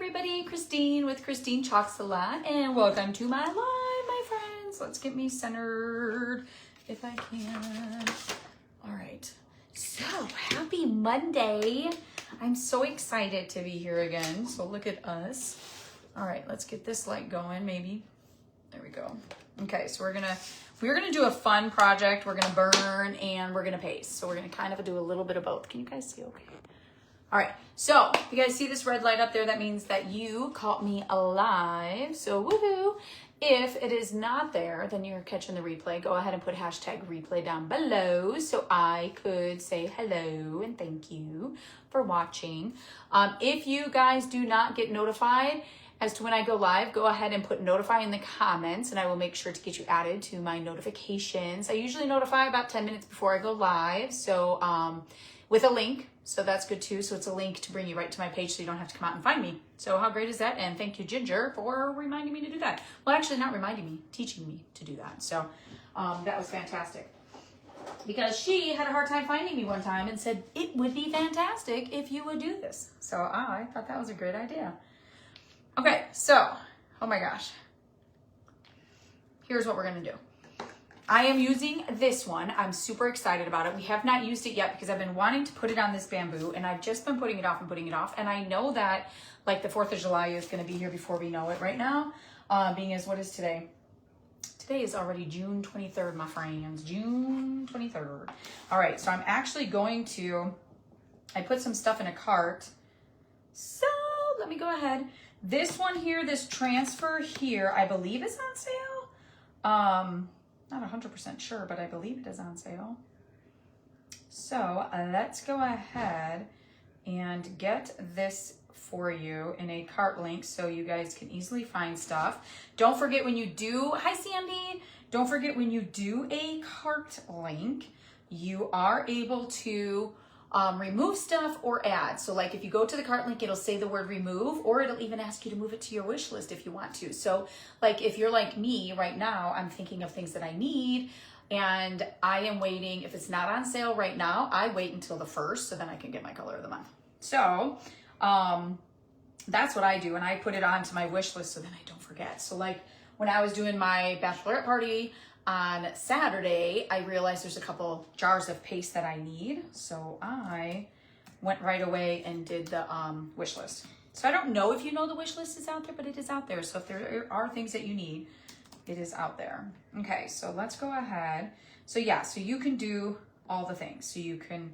everybody, Christine with Christine Chalks a Lot, and welcome to my live, my friends. Let's get me centered if I can. All right, so happy Monday. I'm so excited to be here again, so look at us. All right, let's get this light going, maybe. There we go. Okay, so we're gonna do a fun project. We're gonna burn and we're gonna paste. So we're gonna kind of do a little bit of both. Can you guys see okay? All right, so you guys see this red light up there? That means that you caught me alive. So woohoo. If it is not there, then you're catching the replay. Go ahead and put hashtag replay down below so I could say hello and thank you for watching. If you guys do not get notified as to when I go live, go ahead and put notify in the comments and I will make sure to get you added to my notifications. I usually notify about 10 minutes before I go live, so with a link. So that's good too. So it's a link to bring you right to my page so you don't have to come out and find me. So how great is that? And thank you, Ginger, for reminding me to do that. Well, actually not reminding me, teaching me to do that. So that was fantastic. Because she had a hard time finding me one time and said, it would be fantastic if you would do this. So I thought that was a great idea. Okay, so, oh my gosh. Here's what we're gonna do. I am using this one. I'm super excited about it. We have not used it yet because I've been wanting to put it on this bamboo and I've just been putting it off and putting it off. And I know that like the 4th of July is gonna be here before we know it right now. Being as what is today? Today is already June 23rd, my friends, June 23rd. All right, so I'm actually going to, I put some stuff in a cart. So let me go ahead. This one here, this transfer here, I believe is on sale. Not 100% sure, but I believe it is on sale. So let's go ahead and get this for you in a cart link so you guys can easily find stuff. Don't forget when you do, hi Sandy, don't forget when you do a cart link, you are able to remove stuff or add. So like if you go to the cart link, it'll say the word remove, or it'll even ask you to move it to your wish list if you want to. So like if you're like me right now, I'm thinking of things that I need and I am waiting. If it's not on sale right now, I wait until the 1st so then I can get my color of the month. So that's what I do, and I put it onto my wish list so then I don't forget. So like when I was doing my bachelorette party on Saturday, I realized there's a couple jars of paste that I need. So I went right away and did the wish list. So I don't know if you know the wish list is out there, but it is out there. So if there are things that you need, it is out there. Okay, so let's go ahead. So yeah, so you can do all the things. So you can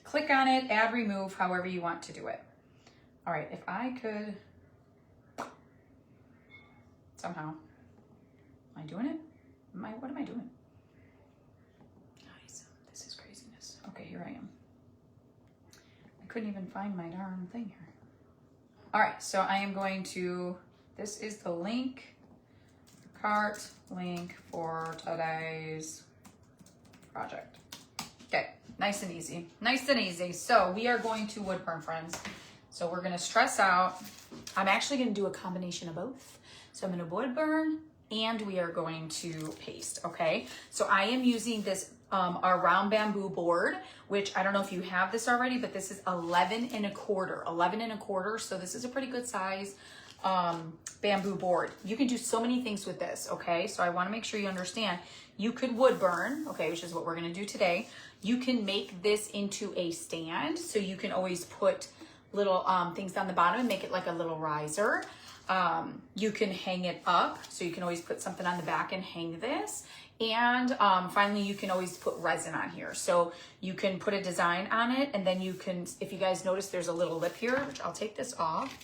click on it, add, remove, however you want to do it. All right, if I could somehow, am I doing it? What am I doing? Guys, this is craziness. Okay, here I am. I couldn't even find my darn thing here. All right, so I am going to, this is the link, cart link for today's project. Okay, nice and easy, nice and easy. So we are going to wood burn, friends. So we're gonna stress out. I'm actually gonna do a combination of both. So I'm gonna wood burn and we are going to paste, okay? So I am using this our round bamboo board, which I don't know if you have this already, but this is 11 1/4. So this is a pretty good size bamboo board. You can do so many things with this, okay? So I wanna make sure you understand. You could wood burn, okay, which is what we're gonna do today. You can make this into a stand, so you can always put little things on the bottom and make it like a little riser. You can hang it up, so you can always put something on the back and hang this. And finally, you can always put resin on here. So you can put a design on it, and then you can, if you guys notice, there's a little lip here, which I'll take this off.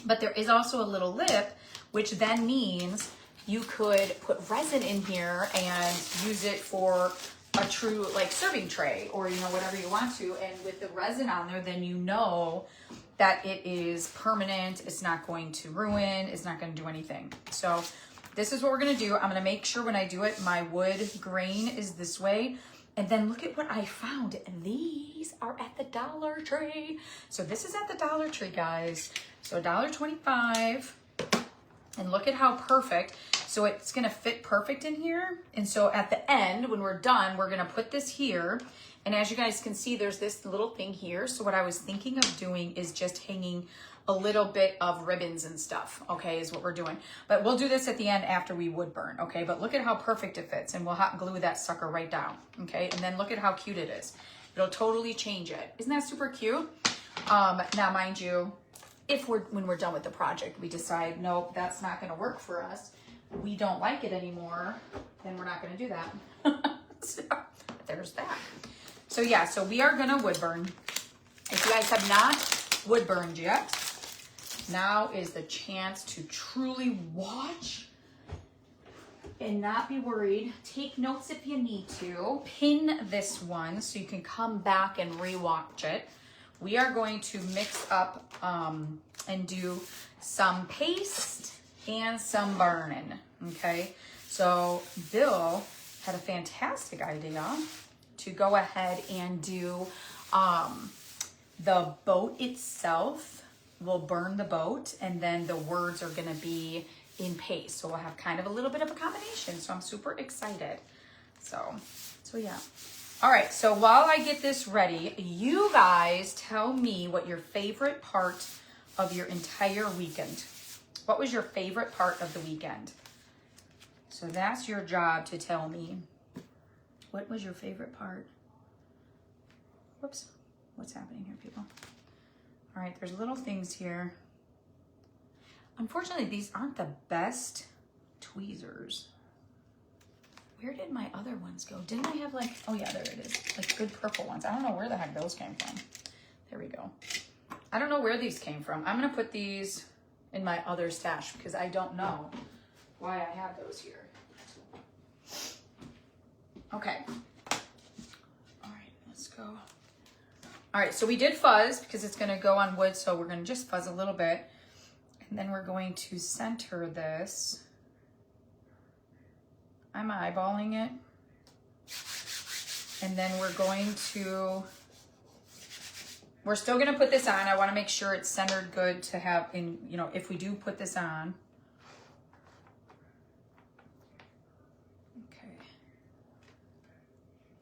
But there is also a little lip, which then means you could put resin in here and use it for a true like serving tray or, you know, whatever you want to. And with the resin on there, then you know that it is permanent. It's not going to ruin. It's not going to do anything. So this is what we're going to do. I'm going to make sure when I do it, my wood grain is this way. And then look at what I found. These are at the Dollar Tree. So this is at the Dollar Tree, guys. So $1.25. And look at how perfect. So it's gonna fit perfect in here. And so at the end, when we're done, we're gonna put this here And as you guys can see, there's this little thing here. So what I was thinking of doing is just hanging a little bit of ribbons and stuff, okay, is what we're doing. But we'll do this at the end after we wood burn, okay? But look at how perfect it fits, and we'll hot glue that sucker right down, okay? And then look at how cute it is. It'll totally change it. Isn't that super cute? Now, mind you, when we're done with the project, we decide, nope, that's not gonna work for us, we don't like it anymore, then we're not gonna do that. So, there's that. So yeah, so we are gonna wood burn. If you guys have not wood burned yet, now is the chance to truly watch and not be worried. Take notes if you need to. Pin this one so you can come back and rewatch it. We are going to mix up and do some paste and some burning, okay? So Bill had a fantastic idea to go ahead and do the boat itself. We'll burn the boat, and then the words are gonna be in paste. So we'll have kind of a little bit of a combination. So I'm super excited. So yeah. All right, so while I get this ready, you guys tell me what your favorite part of your entire weekend. What was your favorite part of the weekend? So that's your job to tell me. What was your favorite part? Whoops, what's happening here, people? All right, there's little things here. Unfortunately, these aren't the best tweezers. Where did my other ones go? Didn't I have like, oh yeah, there it is. Like good purple ones. I don't know where the heck those came from. There we go. I don't know where these came from. I'm gonna put these in my other stash because I don't know why I have those here. Okay. All right, let's go. All right, so we did fuzz because it's gonna go on wood, so we're gonna just fuzz a little bit. And then we're going to center this. I'm eyeballing it. And then we're still gonna put this on. I wanna make sure it's centered good to have in, you know, if we do put this on.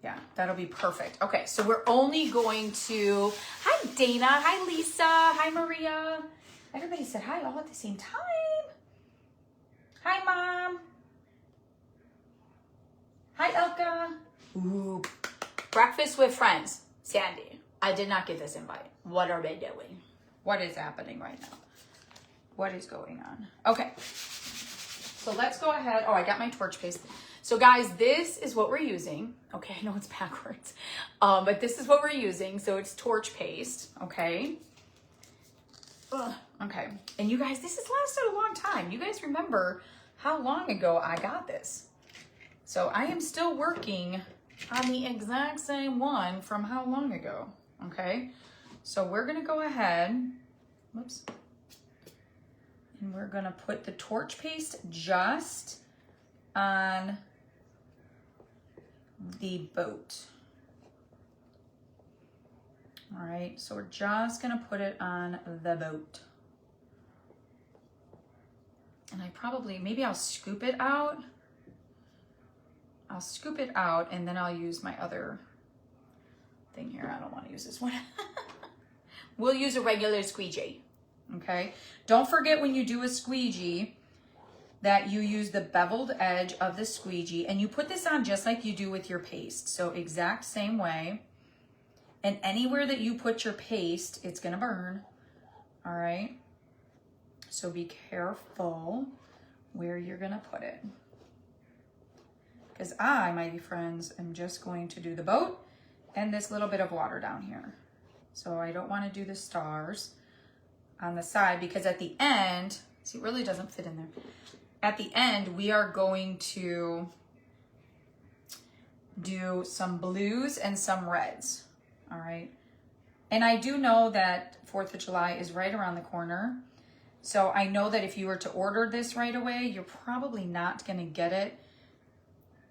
Yeah, that'll be perfect. Okay, so we're only going to, hi Dana, hi Lisa, hi Maria. Everybody said hi all at the same time. Hi Mom. Hi Elka. Ooh, breakfast with friends. Sandy, I did not get this invite. What are they doing? What is happening right now? What is going on? Okay, so let's go ahead. Oh, I got my torch paste. So guys, this is what we're using. Okay, I know it's backwards, but this is what we're using. So it's torch paste, okay? Ugh. Okay, and you guys, this has lasted a long time. You guys remember how long ago I got this. So I am still working on the exact same one from how long ago, okay? So we're gonna go ahead, whoops, and we're gonna put the torch paste just on the boat. All right, so we're just gonna put it on the boat. And I probably, maybe I'll scoop it out. I'll scoop it out and then I'll use my other thing here. I don't wanna use this one. We'll use a regular squeegee, okay? Don't forget when you do a squeegee that you use the beveled edge of the squeegee and you put this on just like you do with your paste. So exact same way. And anywhere that you put your paste, it's gonna burn, all right? So be careful where you're gonna put it. Because I, my friends, am just going to do the boat and this little bit of water down here. So I don't wanna do the stars on the side because at the end, see, it really doesn't fit in there. At the end, we are going to do some blues and some reds, all right? And I do know that 4th of July is right around the corner. So I know that if you were to order this right away, you're probably not gonna get it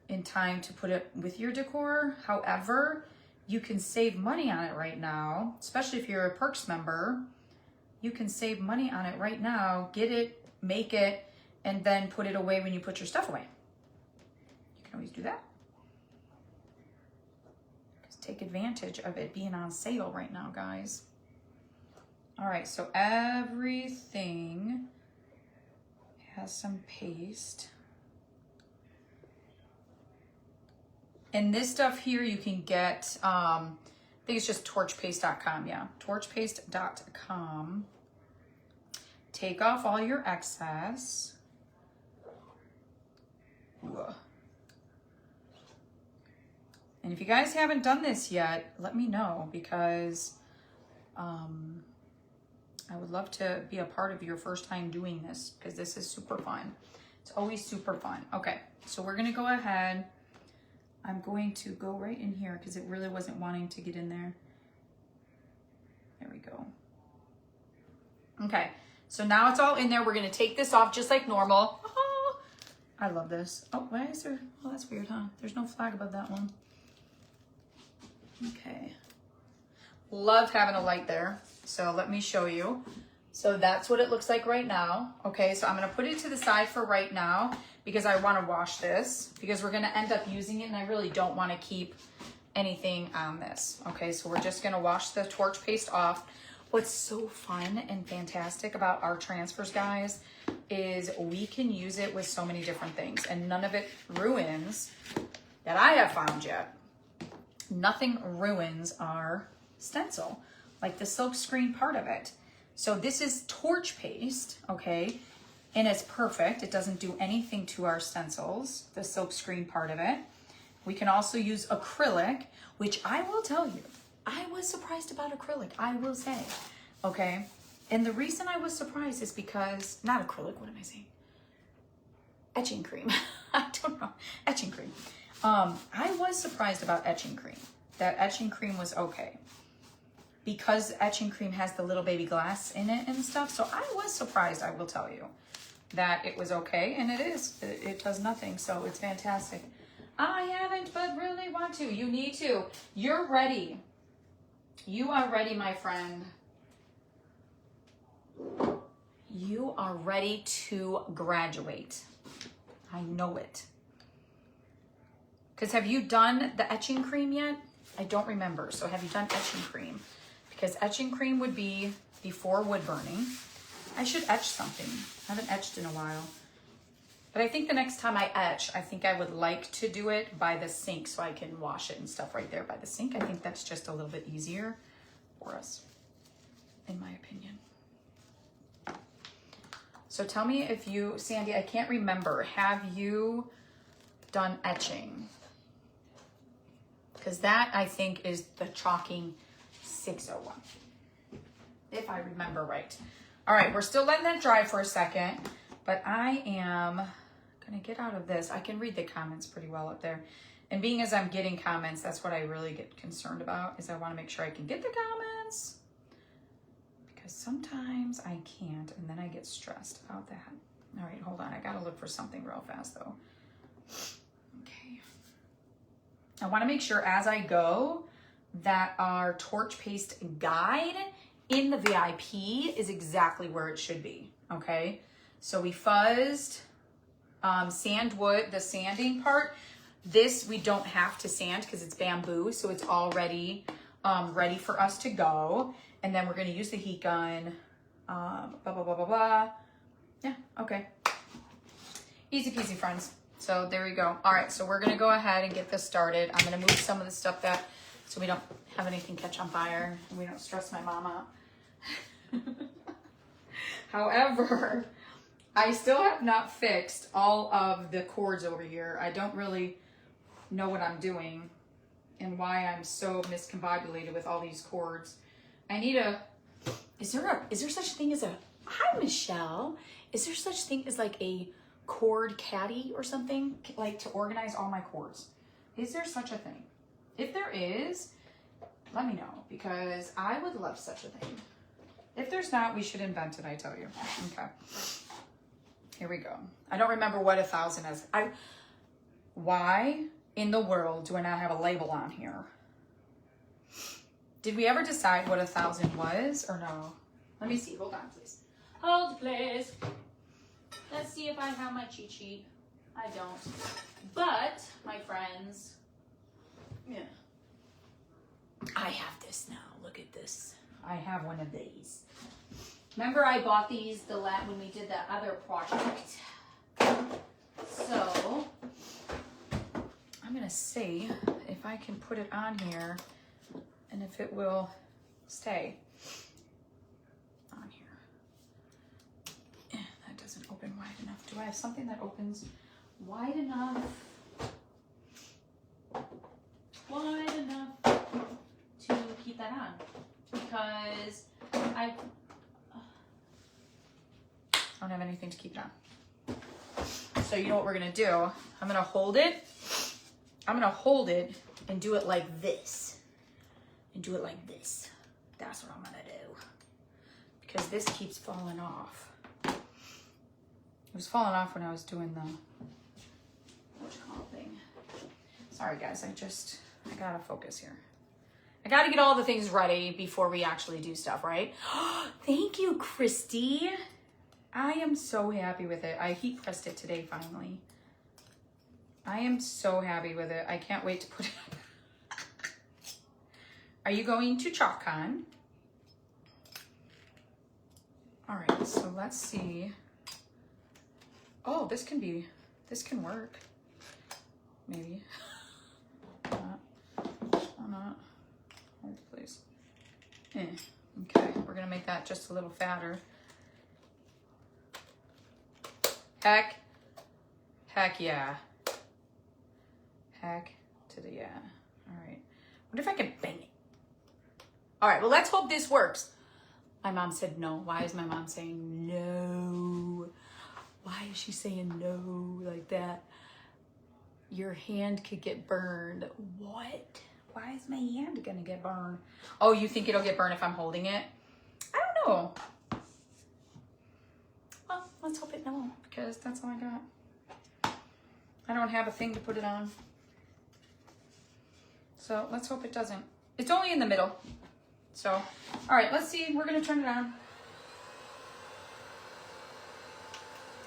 in time to put it with your decor. However, you can save money on it right now, especially if you're a Perks member. You can save money on it right now, get it, make it, and then put it away when you put your stuff away. You can always do that. Because take advantage of it being on sale right now, guys. All right, so everything has some paste. And this stuff here you can get, I think it's just torchpaste.com, yeah. Torchpaste.com. Take off all your excess. Ugh. And if you guys haven't done this yet, let me know, because I would love to be a part of your first time doing this, because this is super fun. It's always super fun. Okay, so we're gonna go ahead. I'm going to go right in here because it really wasn't wanting to get in there. There we go. Okay, so now it's all in there. We're gonna take this off just like normal. Oh, I love this. Oh, why is there, oh, that's weird, huh? There's no flag above that one. Okay. Love having a light there. So let me show you. So that's what it looks like right now. Okay, so I'm gonna put it to the side for right now because I wanna wash this because we're gonna end up using it and I really don't wanna keep anything on this. Okay, so we're just gonna wash the torch paste off. What's so fun and fantastic about our transfers, guys, is we can use it with so many different things and none of it ruins, that I have found yet, nothing ruins our stencil, like the silk screen part of it. So this is torch paste, okay? And it's perfect. It doesn't do anything to our stencils, the silk screen part of it. We can also use acrylic, which I will tell you, I was surprised about acrylic, I will say, okay? And the reason I was surprised is because, not acrylic, what am I saying? Etching cream, I don't know, etching cream. I was surprised about etching cream, that etching cream was okay. Because etching cream has the little baby glass in it and stuff. So I was surprised, I will tell you, that it was okay. And it is, it does nothing. So it's fantastic. I haven't, but really want to. You need to. You're ready. You are ready, my friend. You are ready to graduate. I know it. Because have you done the etching cream yet? I don't remember. So have you done etching cream? Because etching cream would be before wood burning. I should etch something. I haven't etched in a while. But I think the next time I etch, I think I would like to do it by the sink so I can wash it and stuff right there by the sink. I think that's just a little bit easier for us, in my opinion. So tell me if you, Sandy, I can't remember. Have you done etching? Because that, I think, is the chalking 601, if I remember right. All right, we're still letting that dry for a second, but I am gonna get out of this. I can read the comments pretty well up there. And being as I'm getting comments, that's what I really get concerned about, is I wanna make sure I can get the comments, because sometimes I can't, and then I get stressed about that. All right, hold on, I gotta look for something real fast though. Okay. I wanna make sure as I go, that our torch paste guide in the VIP is exactly where it should be, okay? So we fuzzed sand wood, the sanding part. This we don't have to sand because it's bamboo, so it's already ready for us to go. And then we're gonna use the heat gun, blah, blah, blah, blah, blah. Yeah, okay. Easy peasy, friends. So there we go. All right, so we're gonna go ahead and get this started. I'm gonna move some of the stuff back so we don't have anything catch on fire and we don't stress my mom out. However, I still have not fixed all of the cords over here. I don't really know what I'm doing and why I'm so miscombobulated with all these cords. I need a, is there such a thing as a, hi Michelle, is there such thing as like a cord caddy or something, like to organize all my cords? Is there such a thing? If there is, let me know, because I would love such a thing. If there's not, we should invent it, I tell you. Okay. Here we go. I don't remember what 1,000 is. Why in the world do I not have a label on here? Did we ever decide what 1,000 was or no? Let me see. Hold on, please. Hold, please. Let's see if I have my cheat sheet. I don't. But, my friends, yeah. I have this now. Look at this. I have one of these. Remember I bought these when we did that other project. So I'm gonna see if I can put it on here and if it will stay on here. That doesn't open wide enough. Do I have something that opens wide enough? Wide enough to keep that on, because I don't have anything to keep it on. So you know what we're gonna do? I'm gonna hold it. I'm gonna hold it and do it like this. And do it like this. That's what I'm gonna do. Because this keeps falling off. It was falling off when I was doing the thing. Sorry guys, I gotta focus here. I gotta get all the things ready before we actually do stuff, right? Thank you, Christy. I am so happy with it. I heat pressed it today, finally. I am so happy with it. I can't wait to put it up. Are you going to ChalkCon? All right, so let's see. Oh, this can work. Maybe. Not. Hold, please. Okay, we're gonna make that just a little fatter. Heck yeah. Heck to the yeah. All right. What if I can bang it? All right, well, let's hope this works. My mom said no. Why is my mom saying no? Why is she saying no like that? Your hand could get burned. What? Why is my hand gonna get burned? Oh, you think it'll get burned if I'm holding it? I don't know. Well, let's hope it no, because that's all I got. I don't have a thing to put it on. So let's hope it doesn't. It's only in the middle. So, all right, let's see. We're gonna turn it on.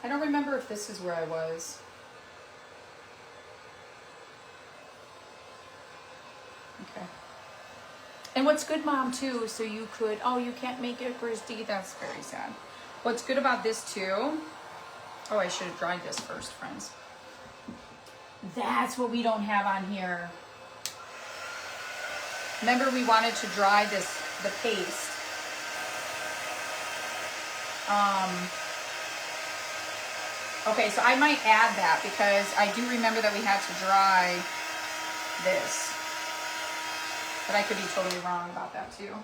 I don't remember if this is where I was. Okay. And what's good, Mom, too, so you could, oh, you can't make it, Christy. That's very sad. What's good about this, too, oh, I should have dried this first, friends. That's what we don't have on here. Remember, we wanted to dry the paste. Okay, so I might add that because I do remember that we had to dry this. But I could be totally wrong about that too.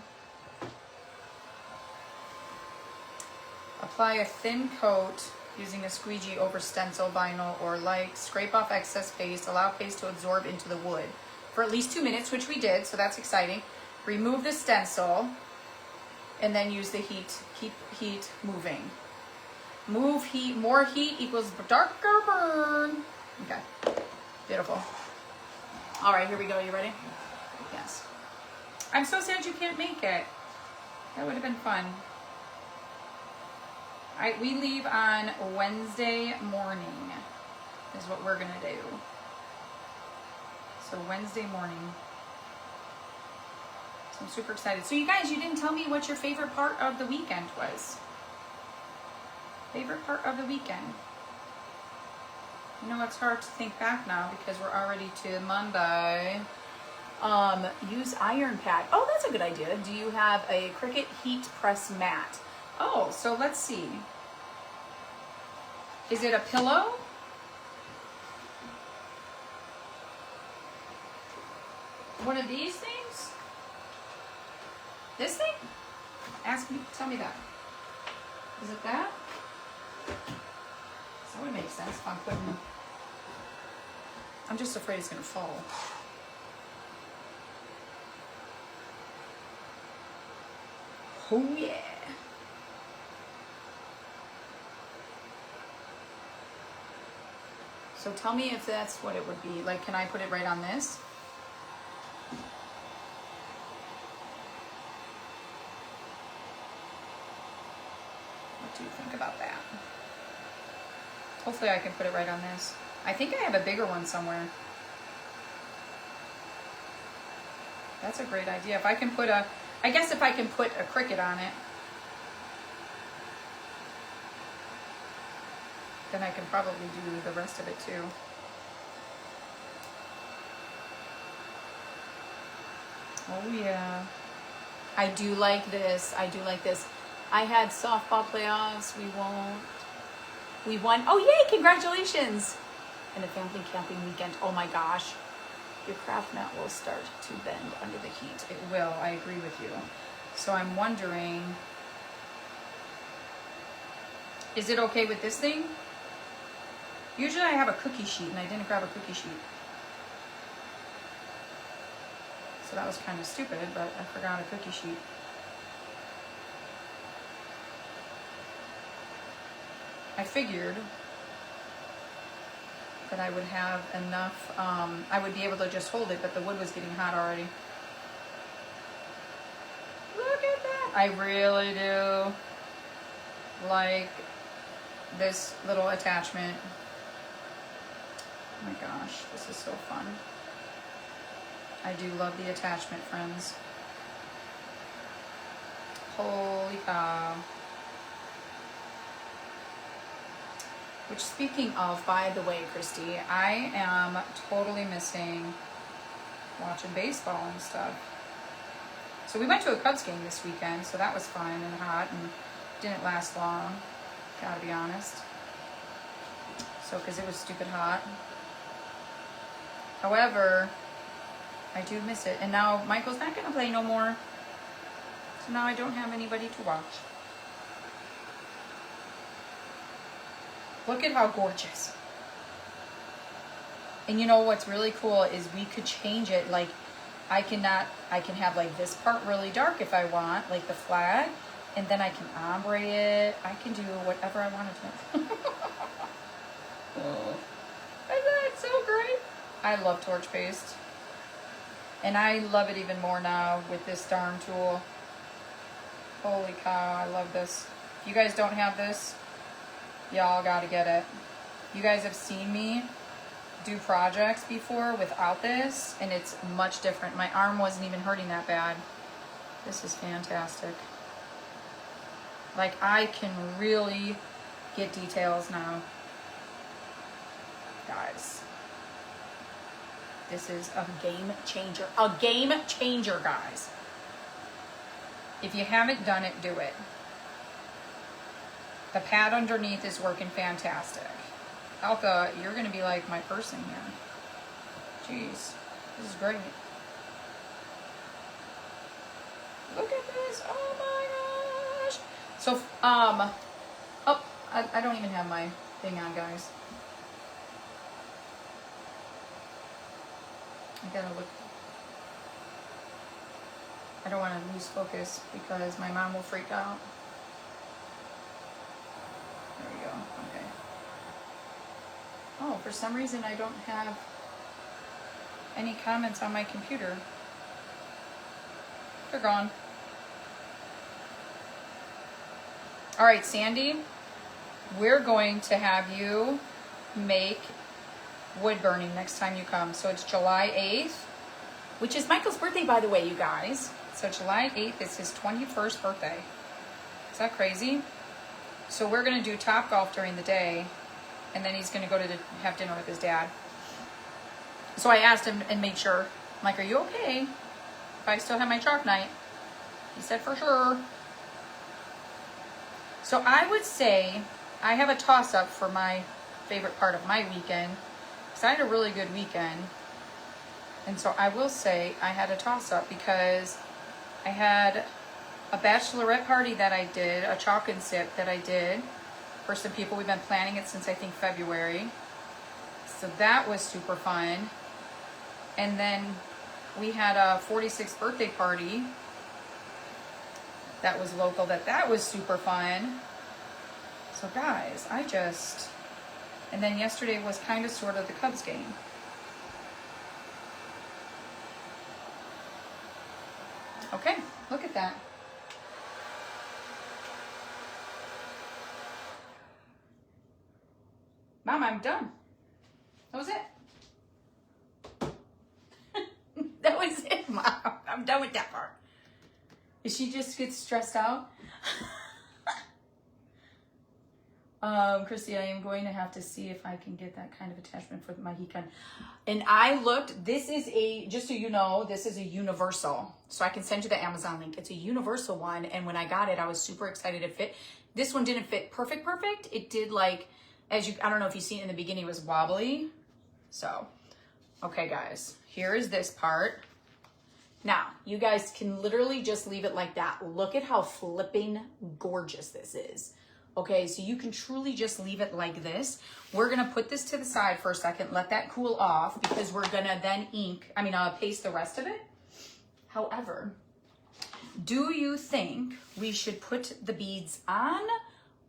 Apply a thin coat using a squeegee over stencil, vinyl, or like. Scrape off excess paste. Allow paste to absorb into the wood for at least 2 minutes, which we did, so that's exciting. Remove the stencil and then use the heat. Keep heat moving. Move heat, more heat equals darker burn. Okay, beautiful. All right, here we go. You ready? Yes. I'm so sad you can't make it. That would have been fun. We leave on Wednesday morning is what we're gonna do. So Wednesday morning. So I'm super excited. So you guys, you didn't tell me what your favorite part of the weekend was. Favorite part of the weekend. You know, it's hard to think back now because we're already to Monday. Use iron pad. Oh, that's a good idea. Do you have a Cricut heat press mat? Oh, so let's see. Is it a pillow? One of these things? This thing? Ask me, tell me that. Is it that? That would make sense if I'm putting, I'm just afraid it's gonna fall. Oh yeah. So tell me if that's what it would be. Like, can I put it right on this? What do you think about that? Hopefully I can put it right on this. I think I have a bigger one somewhere. That's a great idea. If I can put I guess if I can put a cricket on it, then I can probably do the rest of it too. Oh yeah. I do like this. I do like this. I had softball playoffs. We won. Oh yay, congratulations. And a family camping weekend. Oh my gosh. Your craft mat will start to bend under the heat. It will. I agree with you. So I'm wondering, is it okay with this thing? Usually I have a cookie sheet and I didn't grab a cookie sheet. So that was kind of stupid, but I forgot a cookie sheet. I figured that I would have enough, I would be able to just hold it, but the wood was getting hot already. Look at that! I really do like this little attachment. Oh my gosh, this is so fun. I do love the attachment, friends. Holy cow. Which, speaking of, by the way, Christy, I am totally missing watching baseball and stuff. So we went to a Cubs game this weekend, so that was fun and hot and didn't last long, gotta be honest. So, because it was stupid hot. However, I do miss it. And now Michael's not gonna play no more. So now I don't have anybody to watch. Look at how gorgeous. And you know what's really cool is we could change it. Like I can have like this part really dark if I want, like the flag, and then I can ombre it. I can do whatever I want to do. Isn't that so great? I love torch paste. And I love it even more now with this darn tool. Holy cow, I love this. If you guys don't have this, y'all gotta get it. You guys have seen me do projects before without this, and it's much different. My arm wasn't even hurting that bad. This is fantastic. Like, I can really get details now. Guys, this is a game changer. A game changer, guys. If you haven't done it, do it. The pad underneath is working fantastic. Alka, you're going to be like my person here. Jeez, this is great. Look at this. Oh my gosh. So, oh, I don't even have my thing on, guys. I gotta look. I don't want to lose focus because my mom will freak out. There we go. Okay. Oh, for some reason I don't have any comments on my computer. They're gone. All right, Sandy, we're going to have you make wood burning next time you come. So it's July 8th, which is Michael's birthday, by the way, you guys. So July 8th is his 21st birthday. Is that crazy? So we're going to do Topgolf during the day, and then he's going to go to have dinner with his dad. So I asked him and made sure. I'm like, are you okay if I still have my chalk night? He said, for sure. So I would say I have a toss-up for my favorite part of my weekend, because I had a really good weekend. And so I will say I had a toss-up because I had a bachelorette party that I did, a chalk and sip that I did for some people. We've been planning it since I think February. So that was super fun. And then we had a 46th birthday party that was local, that was super fun. So guys, and then yesterday was kind of sort of the Cubs game. Okay, look at that. Mom, I'm done. That was it. That was it, Mom. I'm I'm done with that part. Is she just gets stressed out? Chrissy, I am going to have to see if I can get that kind of attachment for my Hecan. And I looked, this is a, just so you know, this is a universal. So I can send you the Amazon link. It's a universal one. And when I got it, I was super excited it fit. This one didn't fit perfect. It did like, as you, I don't know if you've seen it in the beginning, it was wobbly. So, okay guys, here is this part. Now, you guys can literally just leave it like that. Look at how flipping gorgeous this is. Okay, so you can truly just leave it like this. We're gonna put this to the side for a second, let that cool off, because we're gonna then paste the rest of it. However, do you think we should put the beads on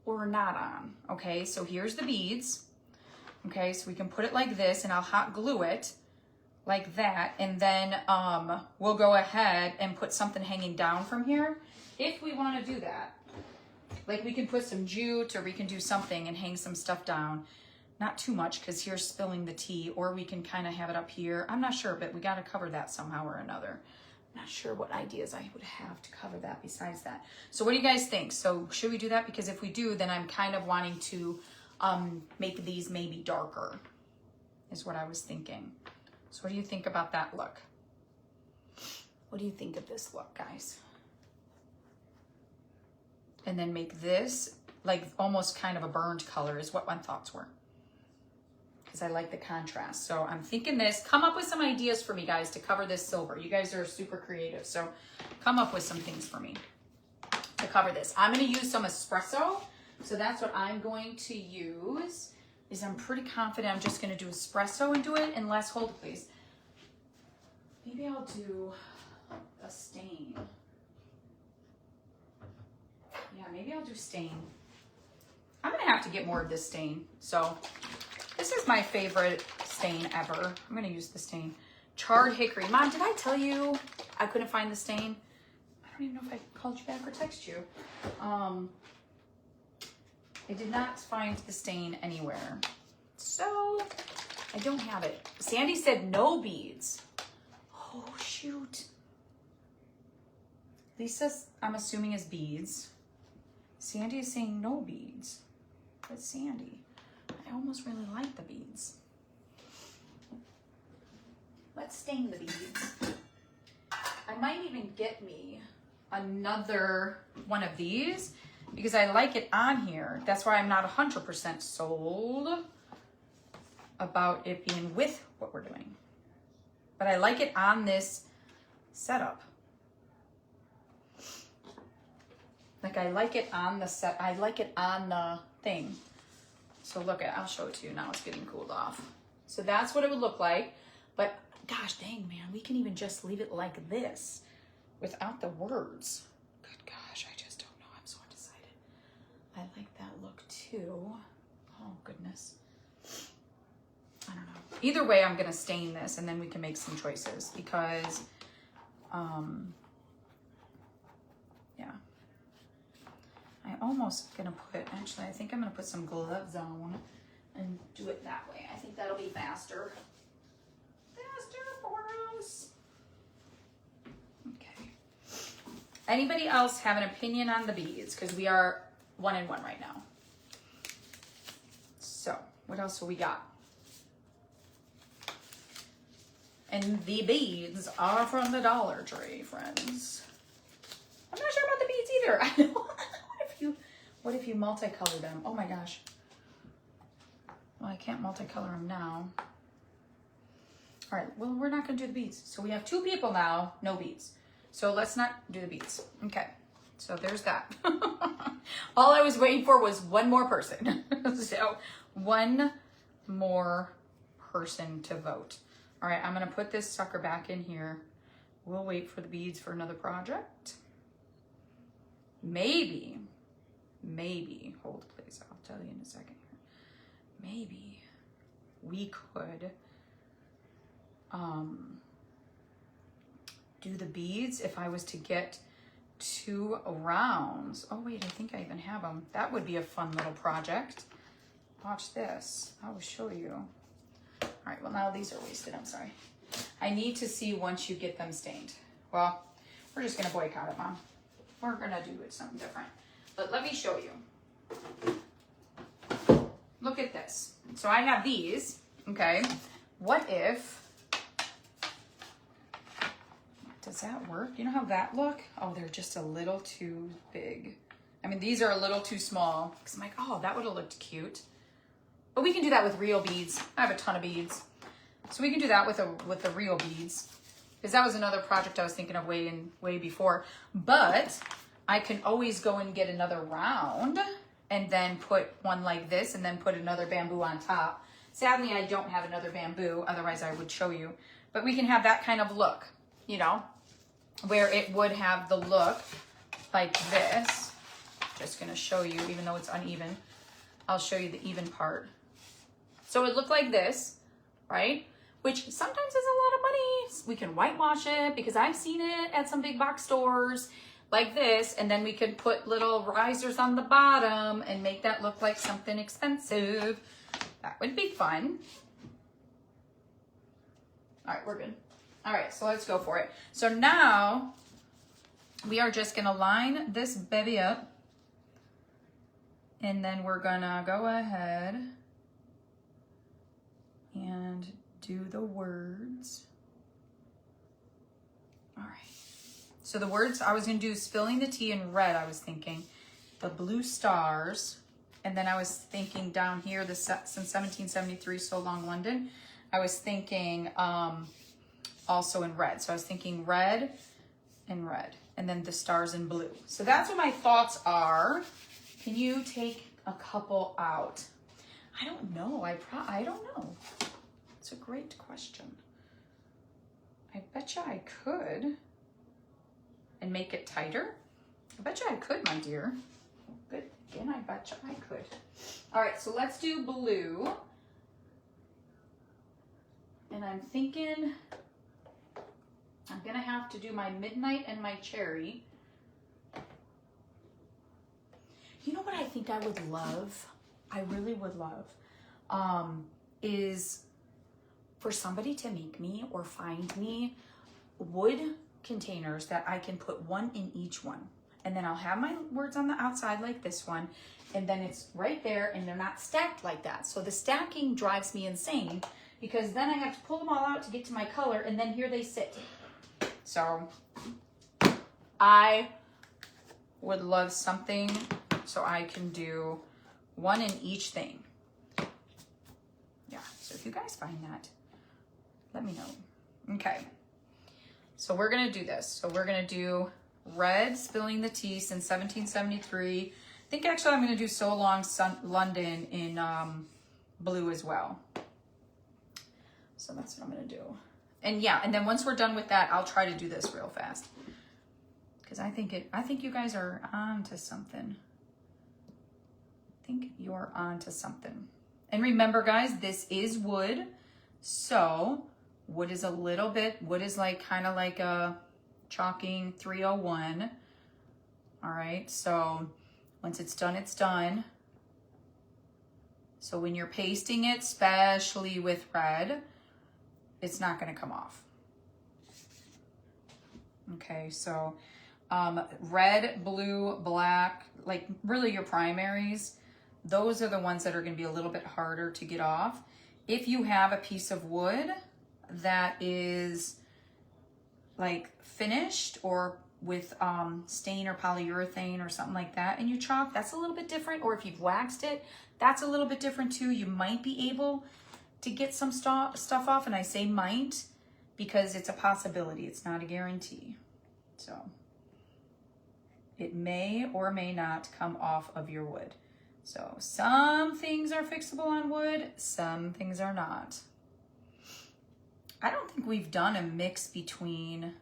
or not on? Okay, so here's the beads. Okay, so we can put it like this, and I'll hot glue it like that, and then we'll go ahead and put something hanging down from here if we want to do that. Like we can put some jute, or we can do something and hang some stuff down. Not too much, because here's spilling the tea, or we can kind of have it up here. I'm not sure, but we got to cover that somehow or another. I'm not sure what ideas I would have to cover that besides that. So what do you guys think? So should we do that? Because if we do, then I'm kind of wanting to make these maybe darker, is what I was thinking. So what do you think about that look? What do you think of this look, guys? And then make this like almost kind of a burned color is what my thoughts were. Because I like the contrast. So I'm thinking this. Come up with some ideas for me, guys, to cover this silver. You guys are super creative. So come up with some things for me to cover this. I'm going to use some espresso. So that's what I'm going to use. Is I'm pretty confident I'm just going to do espresso and do it. Unless, hold please. Maybe I'll do a stain. Yeah, maybe I'll do stain. I'm gonna have to get more of this stain. So this is my favorite stain ever. I'm gonna use the stain. Charred hickory. Mom, did I tell you I couldn't find the stain? I don't even know if I called you back or text you. I did not find the stain anywhere. So I don't have it. Sandy said no beads. Oh, shoot. Lisa, I'm assuming, is beads. Sandy is saying no beads. But Sandy, I almost really like the beads. Let's stain the beads. I might even get me another one of these because I like it on here. That's why I'm not 100% sold about it being with what we're doing. But I like it on this setup. Like I like it on the set. I like it on the thing. So look at, I'll show it to you now. It's getting cooled off. So that's what it would look like. But gosh dang, man, we can even just leave it like this without the words. Good gosh, I just don't know. I'm so undecided. I like that look too. Oh goodness. I don't know. Either way, I'm gonna stain this and then we can make some choices because, yeah. I almost gonna put, actually, I think I'm gonna put some gloves on and do it that way. I think that'll be faster. Faster for us. Okay. Anybody else have an opinion on the beads? Because we are 1 and 1 right now. So, what else do we got? And the beads are from the Dollar Tree, friends. I'm not sure about the beads either. I know. What if you multicolor them? Oh my gosh. Well, I can't multicolor them now. All right, well, we're not gonna do the beads. So we have 2 people now, no beads. So let's not do the beads. Okay, so there's that. All I was waiting for was one more person. So 1 more person to vote. All right, I'm gonna put this sucker back in here. We'll wait for the beads for another project. Maybe, hold please, I'll tell you in a second here. Maybe we could do the beads if I was to get 2 rounds. Oh wait, I think I even have them. That would be a fun little project. Watch this, I will show you. All right, well now these are wasted, I'm sorry. I need to see once you get them stained. Well, we're just gonna boycott it, Mom. We're gonna do it something different. But let me show you. Look at this. So I have these, okay? What if, does that work? You know how that look? Oh, they're just a little too big. I mean, these are a little too small. Because I'm like, oh, that would have looked cute. But we can do that with real beads. I have a ton of beads. So we can do that with the real beads. Because that was another project I was thinking of way before. But I can always go and get another round and then put one like this and then put another bamboo on top. Sadly, I don't have another bamboo. Otherwise, I would show you. But we can have that kind of look, you know, where it would have the look like this. Just going to show you, even though it's uneven. I'll show you the even part. So it looked like this, right? Which sometimes is a lot of money. We can whitewash it because I've seen it at some big box stores like this. And then we could put little risers on the bottom and make that look like something expensive. That would be fun. All right, we're good. All right, so let's go for it. So now we are just gonna line this baby up. And then we're gonna go ahead and do the words. All right. So the words I was gonna do spilling the tea in red, I was thinking. The blue stars. And then I was thinking down here, since 1773, so long London, I was thinking also in red. So I was thinking red and red. And then the stars in blue. So that's what my thoughts are. Can you take a couple out? I don't know. I don't know. It's a great question. I bet you I could. And make it tighter. I bet you I could, my dear. Good. Again, I bet you I could. All right, so let's do blue. And I'm thinking I'm gonna have to do my midnight and my cherry. You know what I think I would love? I really would love, is for somebody to make me or find me wood containers that I can put one in each one. And then I'll have my words on the outside like this one. And then it's right there and they're not stacked like that. So the stacking drives me insane because then I have to pull them all out to get to my color and then here they sit. So I would love something so I can do one in each thing. Yeah, so if you guys find that, let me know. Okay, so we're gonna do this. So we're gonna do red, spilling the tea since 1773. I think actually I'm gonna do So Long London in blue as well. So that's what I'm gonna do. And yeah, and then once we're done with that, I'll try to do this real fast. Because I think you guys are on to something. I think you're on to something. And remember guys, this is wood. So wood is like kind of like a chalking 301. All right, so once it's done, it's done. So when you're pasting it, especially with red, it's not gonna come off. Okay, so red, blue, black, like really your primaries, those are the ones that are gonna be a little bit harder to get off. If you have a piece of wood that is like finished or with stain or polyurethane or something like that and you chalk, that's a little bit different. Or if you've waxed it, that's a little bit different too. You might be able to get some stuff off, and I say might because it's a possibility, it's not a guarantee. So it may or may not come off of your wood. So some things are fixable on wood, some things are not. I don't think we've done a mix between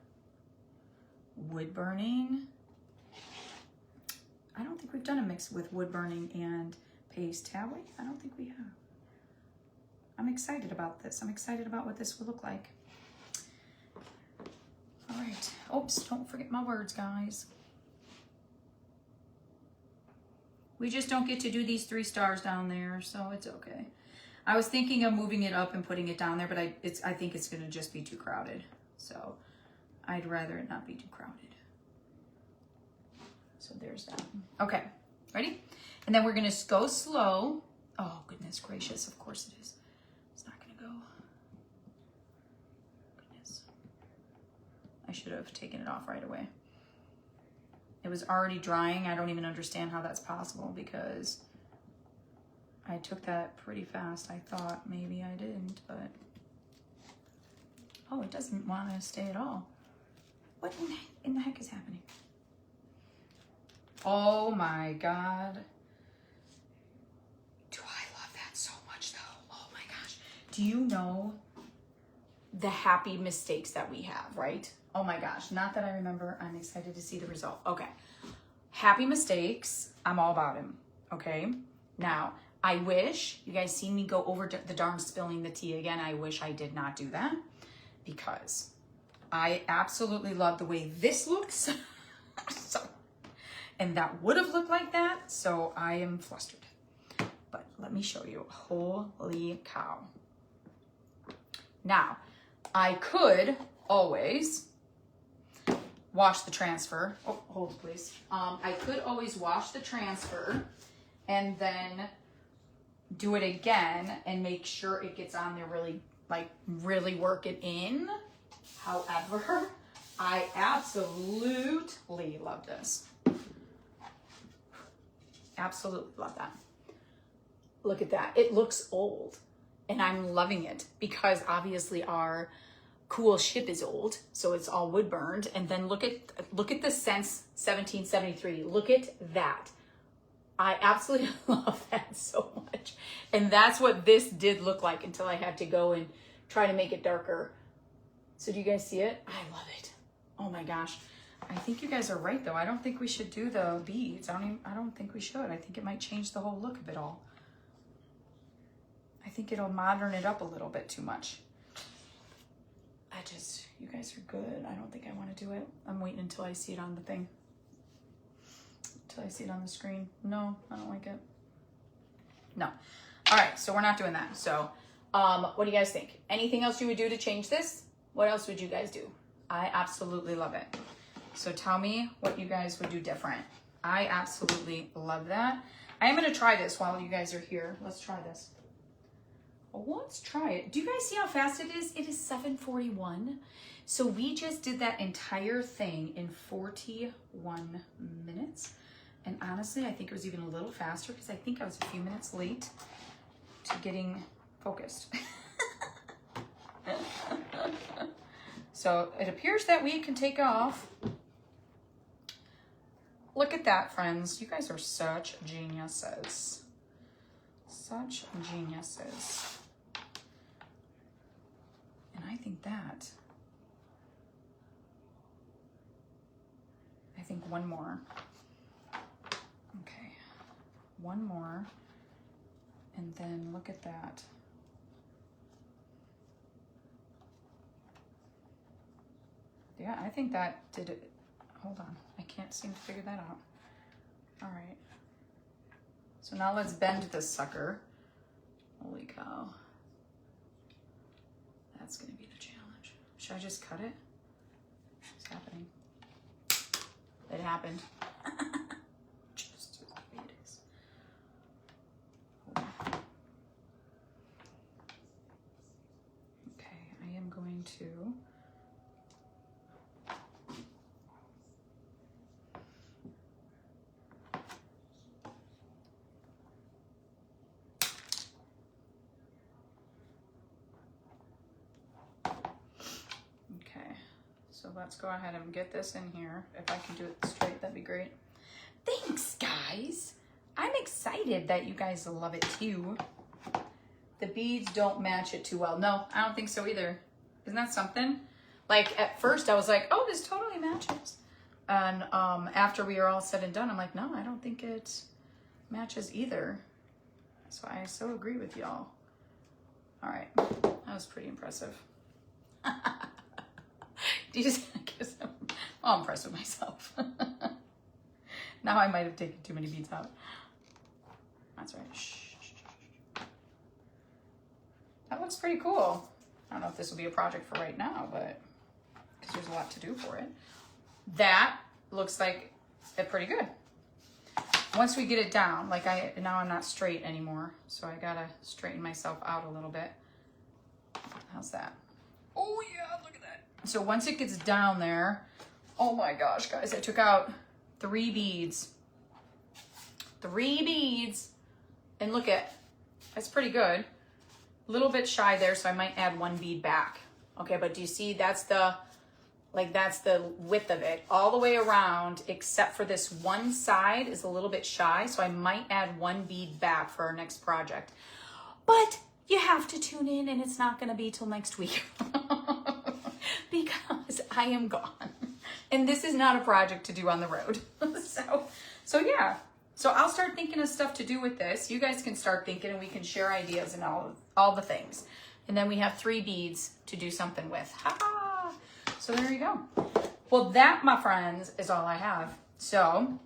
wood burning. I don't think we've done a mix with wood burning and paste, have we? I don't think we have. I'm excited about this. I'm excited about what this will look like. All right. Oops, don't forget my words, guys. We just don't get to do these 3 stars down there, so it's okay. I was thinking of moving it up and putting it down there, but I think it's gonna just be too crowded. So I'd rather it not be too crowded. So there's that. Okay, ready? And then we're gonna go slow. Oh, goodness gracious, of course it is. It's not gonna go. Goodness. I should have taken it off right away. It was already drying. I don't even understand how that's possible because I took that pretty fast. I thought maybe I didn't, but oh, it doesn't want to stay at all. What in the heck is happening? Oh my God. Do I love that so much though? Oh my gosh. Do you know the happy mistakes that we have, right? Oh my gosh. Not that I remember. I'm excited to see the result. Okay. Happy mistakes. I'm all about him. Okay. Now, I wish you guys seen me go over the darn spilling the tea again. I wish I did not do that because I absolutely love the way this looks. So, and that would have looked like that. So I am flustered, but let me show you. Holy cow. Now I could always wash the transfer. Oh, hold please. I could always wash the transfer and then do it again and make sure it gets on there really, like really work it in. However, I absolutely love this. Absolutely love that. Look at that. It looks old and I'm loving it because obviously our cool ship is old, so it's all wood burned. And then look at the Sense 1773. Look at that. I absolutely love that so much. And that's what this did look like until I had to go and try to make it darker. So do you guys see it? I love it. Oh my gosh. I think you guys are right though. I don't think we should do the beads. I don't think we should. I think it might change the whole look of it all. I think it'll modern it up a little bit too much. You guys are good. I don't think I want to do it. I'm waiting until I see it on the thing. Until I see it on the screen. No, I don't like it. No. All right, so we're not doing that. So what do you guys think? Anything else you would do to change this? What else would you guys do? I absolutely love it. So tell me what you guys would do different. I absolutely love that. I am going to try this while you guys are here. Let's try this. Well, let's try it. Do you guys see how fast it is? It is 7:41. So we just did that entire thing in 41 minutes. And honestly, I think it was even a little faster because I think I was a few minutes late to getting focused. So it appears that we can take off. Look at that, friends. You guys are such geniuses. Such geniuses. And I think one more. Okay, one more. And then look at that. Yeah, I think that did it. Hold on, I can't seem to figure that out. All right. So now let's bend this sucker. Holy cow. That's gonna be the challenge. Should I just cut it? What's happening? It happened. Just the way it is. Okay, I am going to So let's go ahead and get this in here. If I can do it straight, that'd be great. Thanks, guys. I'm excited that you guys love it too. The beads don't match it too well. No, I don't think so either. Isn't that something? Like at first I was like, oh, this totally matches. And after we were all said and done, I'm like, no, I don't think it matches either. So I so agree with y'all. All right, that was pretty impressive. Do you just guess I'm all impressed with myself. Now I might have taken too many beads out. That's right. Shh. That looks pretty cool. I don't know if this will be a project for right now, but because there's a lot to do for it. That looks like it's pretty good. Once we get it down, like now I'm not straight anymore, so I gotta straighten myself out a little bit. How's that? Oh yeah, look at that. So once it gets down there, oh my gosh, guys, I took out 3 beads. 3 beads. And look at, that's pretty good. A little bit shy there, so I might add 1 bead back. Okay, but do you see that's the width of it all the way around, except for this one side is a little bit shy, so I might add 1 bead back for our next project. But you have to tune in, and it's not going to be till next week because I am gone, and this is not a project to do on the road. so yeah. So I'll start thinking of stuff to do with this. You guys can start thinking, and we can share ideas and all the things. And then we have 3 beads to do something with. Ha! So there you go. Well, that, my friends, is all I have. So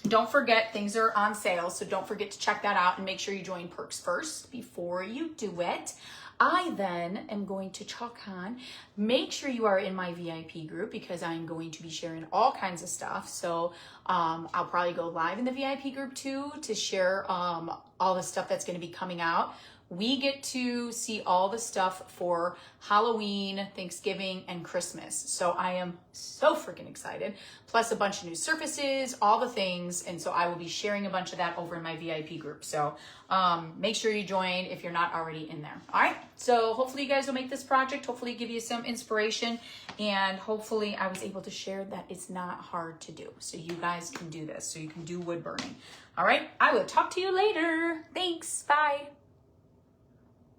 don't forget, things are on sale. So don't forget to check that out and make sure you join Perks first before you do it. I then am going to chalk on. Make sure you are in my VIP group because I'm going to be sharing all kinds of stuff. So I'll probably go live in the VIP group too to share all the stuff that's going to be coming out. We get to see all the stuff for Halloween, Thanksgiving, and Christmas. So I am so freaking excited. Plus a bunch of new surfaces, all the things. And so I will be sharing a bunch of that over in my VIP group. So make sure you join if you're not already in there. All right. So hopefully you guys will make this project. Hopefully give you some inspiration. And hopefully I was able to share that it's not hard to do. So you guys can do this. So you can do wood burning. All right. I will talk to you later. Thanks. Bye.